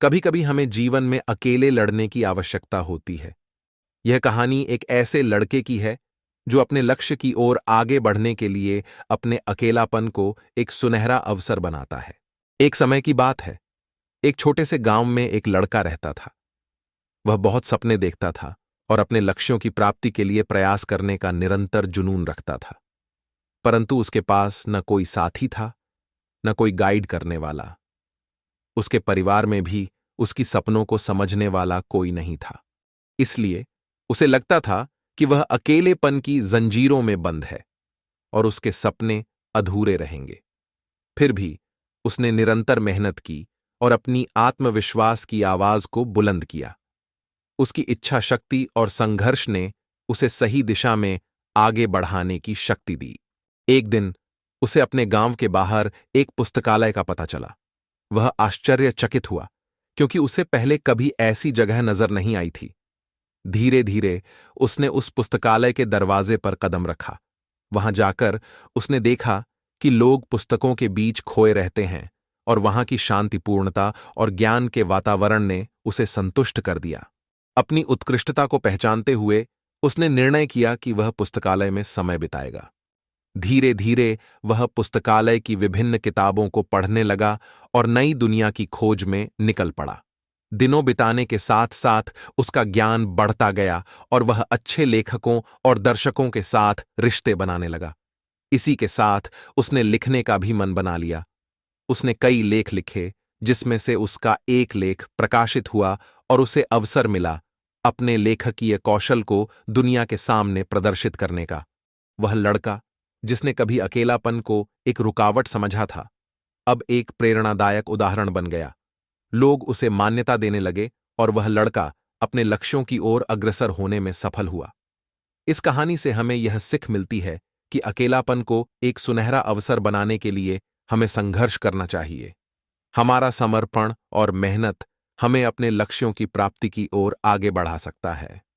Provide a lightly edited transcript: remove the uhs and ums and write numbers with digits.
कभी कभी हमें जीवन में अकेले लड़ने की आवश्यकता होती है। यह कहानी एक ऐसे लड़के की है जो अपने लक्ष्य की ओर आगे बढ़ने के लिए अपने अकेलापन को एक सुनहरा अवसर बनाता है। एक समय की बात है। एक छोटे से गांव में एक लड़का रहता था। वह बहुत सपने देखता था और अपने लक्ष्यों की प्राप्ति के लिए प्रयास करने का निरंतर जुनून रखता था। परंतु उसके पास न कोई साथी था, न कोई गाइड करने वाला। उसके परिवार में भी उसकी सपनों को समझने वाला कोई नहीं था। इसलिए उसे लगता था कि वह अकेलेपन की जंजीरों में बंद है और उसके सपने अधूरे रहेंगे। फिर भी उसने निरंतर मेहनत की और अपनी आत्मविश्वास की आवाज को बुलंद किया। उसकी इच्छा शक्ति और संघर्ष ने उसे सही दिशा में आगे बढ़ाने की शक्ति दी। एक दिन उसे अपने गांव के बाहर एक पुस्तकालय का पता चला। वह आश्चर्यचकित हुआ क्योंकि उसे पहले कभी ऐसी जगह नजर नहीं आई थी। धीरे धीरे उसने उस पुस्तकालय के दरवाजे पर कदम रखा। वहां जाकर उसने देखा कि लोग पुस्तकों के बीच खोए रहते हैं और वहां की शांतिपूर्णता और ज्ञान के वातावरण ने उसे संतुष्ट कर दिया। अपनी उत्कृष्टता को पहचानते हुए उसने निर्णय किया कि वह पुस्तकालय में समय बिताएगा। धीरे धीरे वह पुस्तकालय की विभिन्न किताबों को पढ़ने लगा और नई दुनिया की खोज में निकल पड़ा। दिनों बिताने के साथ साथ उसका ज्ञान बढ़ता गया और वह अच्छे लेखकों और दर्शकों के साथ रिश्ते बनाने लगा। इसी के साथ उसने लिखने का भी मन बना लिया। उसने कई लेख लिखे, जिसमें से उसका एक लेख प्रकाशित हुआ और उसे अवसर मिला अपने लेखकीय कौशल को दुनिया के सामने प्रदर्शित करने का। वह लड़का, जिसने कभी अकेलापन को एक रुकावट समझा था, अब एक प्रेरणादायक उदाहरण बन गया। लोग उसे मान्यता देने लगे और वह लड़का अपने लक्ष्यों की ओर अग्रसर होने में सफल हुआ। इस कहानी से हमें यह सिख मिलती है कि अकेलापन को एक सुनहरा अवसर बनाने के लिए हमें संघर्ष करना चाहिए। हमारा समर्पण और मेहनत हमें अपने लक्ष्यों की प्राप्ति की ओर आगे बढ़ा सकता है।